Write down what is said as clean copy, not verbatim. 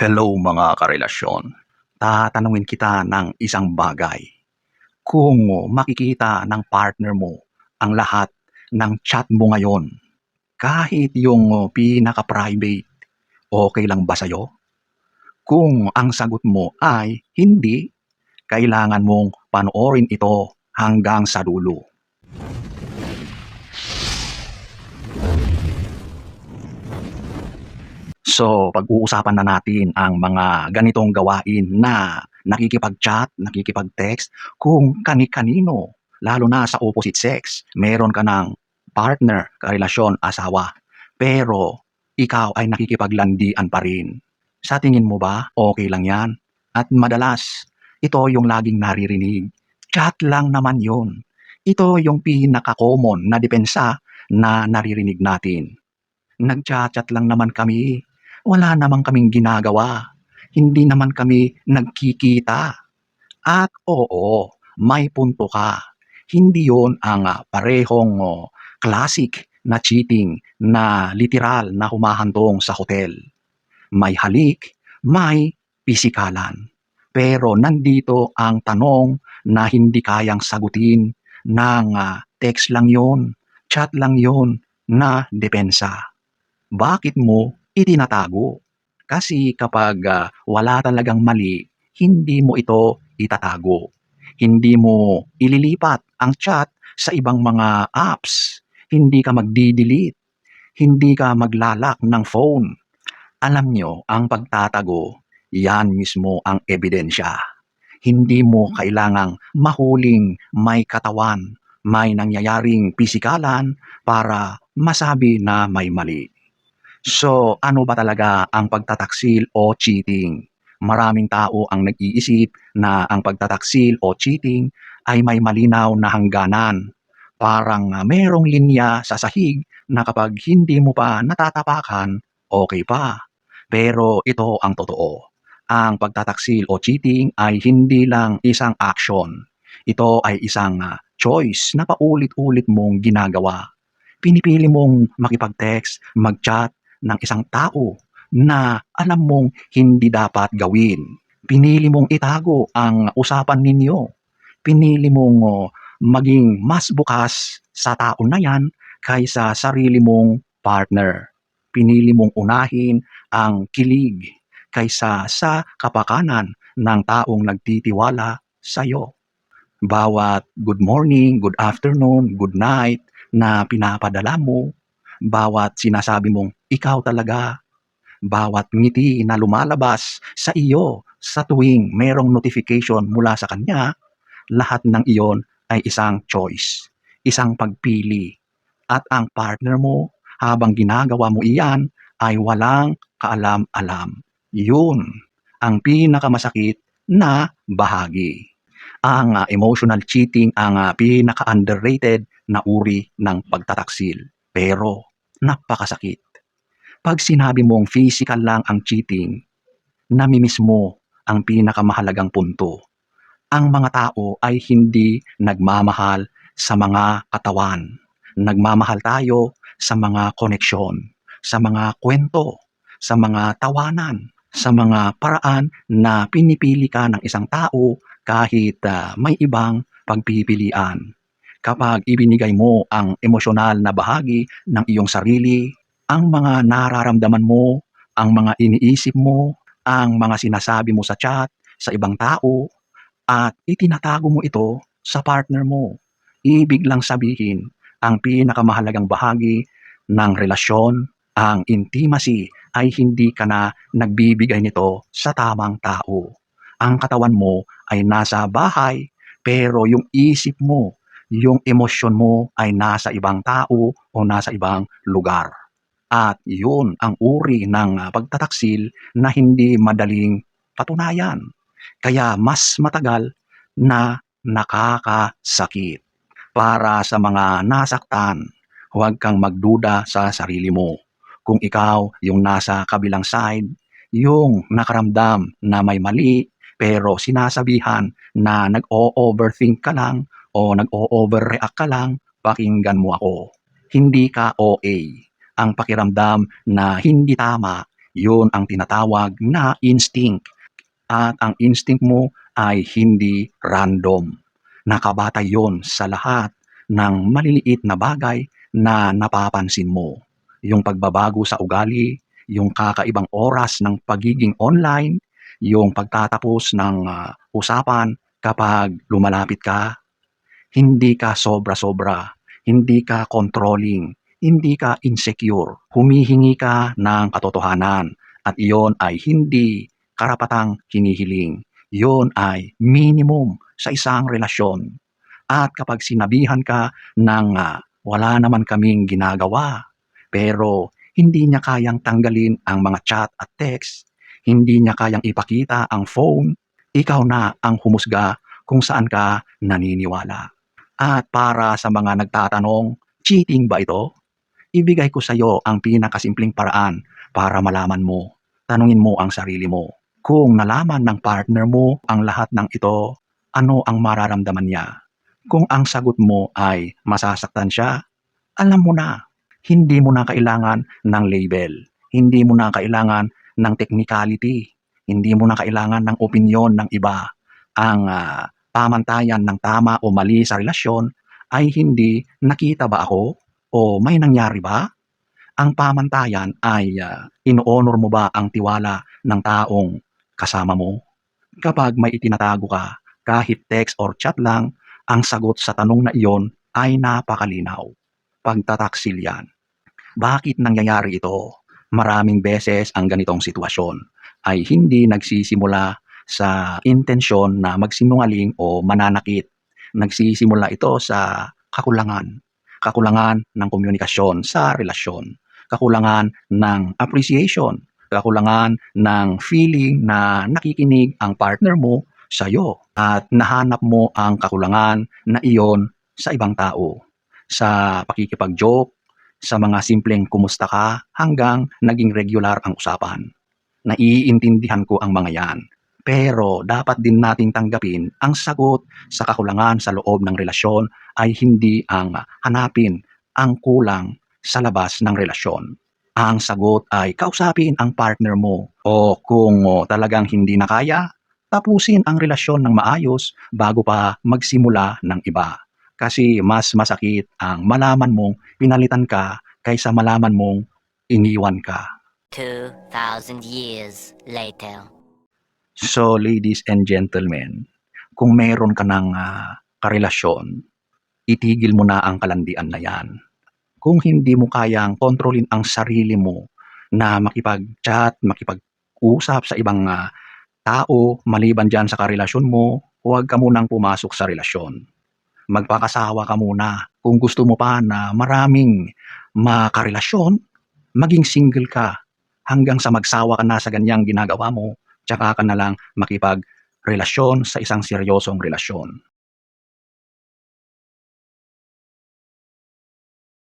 Hello mga karelasyon. Tatanungin kita ng isang bagay. Kung makikita ng partner mo ang lahat ng chat mo ngayon, kahit yung pinaka-private, okay lang ba sa'yo? Kung ang sagot mo ay hindi, kailangan mong panoorin ito hanggang sa dulo. So, pag-uusapan na natin ang mga ganitong gawain na nakikipag-chat, nakikipag-text kung kani-kanino, lalo na sa opposite sex. Meron ka ng partner, karelasyon, asawa, pero ikaw ay nakikipaglandian pa rin. Sa tingin mo ba, okay lang yan? At madalas, ito yung laging naririnig. Chat lang naman yun. Ito yung pinaka-common na depensa na naririnig natin. Nagcha-chat lang naman kami. Wala naman kaming ginagawa. Hindi naman kami nagkikita. At oo, may punto ka. Hindi yon ang parehong classic na cheating na literal na humahantong sa hotel. May halik, may pisikalan. Pero nandito ang tanong na hindi kayang sagutin ng text lang yon, chat lang yon na depensa. Bakit mo itinatago? Kasi kapag wala talagang mali, hindi mo ito itatago. Hindi mo ililipat ang chat sa ibang mga apps. Hindi ka magdi-delete. Hindi ka maglalak ng phone. Alam nyo, ang pagtatago, yan mismo ang ebidensya. Hindi mo kailangang mahuling may katawan, may nangyayaring pisikalan para masabi na may mali. So, ano ba talaga ang pagtataksil o cheating? Maraming tao ang nag-iisip na ang pagtataksil o cheating ay may malinaw na hangganan. Parang merong linya sa sahig na kapag hindi mo pa natatapakan, okay pa. Pero ito ang totoo. Ang pagtataksil o cheating ay hindi lang isang action. Ito ay isang choice na paulit-ulit mong ginagawa. Pinipili mong makipag-text, mag-chat, ng isang tao na alam mong hindi dapat gawin. Pinili mong itago ang usapan ninyo. Pinili mong maging mas bukas sa tao na yan kaysa sarili mong partner. Pinili mong unahin ang kilig kaysa sa kapakanan ng taong nagtitiwala sa iyo. Bawat good morning, good afternoon, good night na pinapadala mo, bawat sinasabi mong ikaw talaga, bawat ngiti na lumalabas sa iyo sa tuwing merong notification mula sa kanya, lahat ng iyon ay isang choice, isang pagpili. At ang partner mo, habang ginagawa mo iyan, ay walang kaalam-alam. Yun ang pinakamasakit na bahagi. Ang emotional cheating ang pinaka-underrated na uri ng pagtataksil. Pero napakasakit. Pag sinabi mong physical lang ang cheating, namimiss mo ang pinakamahalagang punto. Ang mga tao ay hindi nagmamahal sa mga katawan. Nagmamahal tayo sa mga koneksyon, sa mga kwento, sa mga tawanan, sa mga paraan na pinipili ka ng isang tao kahit may ibang pagpipilian. Kapag ibinigay mo ang emosyonal na bahagi ng iyong sarili, ang mga nararamdaman mo, ang mga iniisip mo, ang mga sinasabi mo sa chat, sa ibang tao, at itinatago mo ito sa partner mo. Ibig lang sabihin, ang pinakamahalagang bahagi ng relasyon, ang intimacy, ay hindi ka na nagbibigay nito sa tamang tao. Ang katawan mo ay nasa bahay, pero yung isip mo, yung emosyon mo ay nasa ibang tao o nasa ibang lugar. At yun ang uri ng pagtataksil na hindi madaling patunayan. Kaya mas matagal na nakakasakit. Para sa mga nasaktan, huwag kang magduda sa sarili mo. Kung ikaw yung nasa kabilang side, yung nakaramdam na may mali, pero sinasabihan na nag-o-overthink ka lang o nag-o-overreact ka lang, pakinggan mo ako. Hindi ka OA. Ang pakiramdam na hindi tama, Yun ang tinatawag na instinct. At ang instinct mo ay hindi random. Nakabatay yon sa lahat ng maliliit na bagay na napapansin mo. Yung pagbabago sa ugali, yung kakaibang oras ng pagiging online, yung pagtatapos ng usapan kapag lumalapit ka, hindi ka sobra-sobra, hindi ka controlling, hindi ka insecure. Humihingi ka ng katotohanan at iyon ay hindi karapatang hinihiling. Iyon ay minimum sa isang relasyon. At kapag sinabihan ka ng wala naman kaming ginagawa, pero hindi niya kayang tanggalin ang mga chat at text, hindi niya kayang ipakita ang phone, ikaw na ang humusga kung saan ka naniniwala. At para sa mga nagtatanong, cheating ba ito? Ibigay ko sa iyo ang pinakasimpleng paraan para malaman mo. Tanungin mo ang sarili mo. Kung nalaman ng partner mo ang lahat ng ito, ano ang mararamdaman niya? Kung ang sagot mo ay masasaktan siya, alam mo na. Hindi mo na kailangan ng label. Hindi mo na kailangan ng technicality. Hindi mo na kailangan ng opinyon ng iba. Ang pamantayan ng tama o mali sa relasyon ay hindi nakita ba ako o may nangyari ba? Ang pamantayan ay ino-honor mo ba ang tiwala ng taong kasama mo? Kapag may itinatago ka, kahit text or chat lang, ang sagot sa tanong na iyon ay napakalinaw. Pagtataksil yan. Bakit nangyayari ito? Maraming beses ang ganitong sitwasyon ay hindi nagsisimula sa intensyon na magsinungaling o mananakit. Nagsisimula ito sa kakulangan. Kakulangan ng komunikasyon sa relasyon. Kakulangan ng appreciation. Kakulangan ng feeling na nakikinig ang partner mo sa iyo at nahanap mo ang kakulangan na iyon sa ibang tao. Sa pakikipag-joke, sa mga simpleng kumusta ka hanggang naging regular ang usapan. Naiintindihan ko ang mga yan. Pero dapat din nating tanggapin ang sagot sa kakulangan sa loob ng relasyon ay hindi ang hanapin ang kulang sa labas ng relasyon. Ang sagot ay kausapin ang partner mo o kung talagang hindi na kaya, tapusin ang relasyon ng maayos bago pa magsimula ng iba. Kasi mas masakit ang malaman mong pinalitan ka kaysa malaman mong iniwan ka. 2,000 years later. So ladies and gentlemen, kung meron ka ng karelasyon, itigil mo na ang kalandian na yan. Kung hindi mo kayang kontrolin ang sarili mo na makipag-chat, makipag-usap sa ibang tao maliban dyan sa karelasyon mo, huwag ka munang pumasok sa relasyon. Magpakasawa ka muna. Kung gusto mo pa na maraming makarelasyon, maging single ka hanggang sa magsawa ka na sa ganyang ginagawa mo, tsaka ka na lang makipagrelasyon sa isang seryosong relasyon.